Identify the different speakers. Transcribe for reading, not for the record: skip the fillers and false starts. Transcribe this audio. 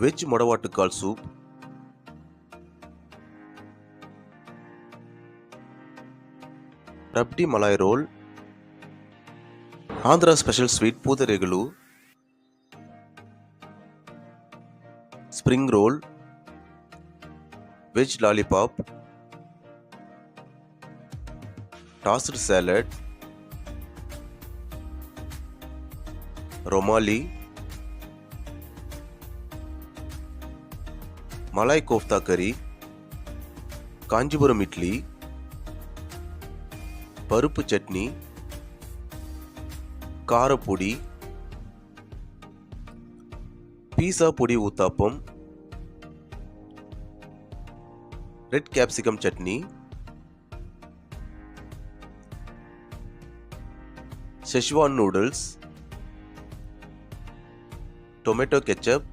Speaker 1: veg மொடவாட்டுக்கால் soup, rabdi malai roll, Andhra special sweet pootharekulu, spring roll, veg lollipop, tossed salad, rumali, malai kofta curry, Kanchipuram idli, பருப்பு சட்னி, காரப்பொடி, pizza பொடி uttapam, red capsicum chutney, Schezwan noodles, tomato ketchup,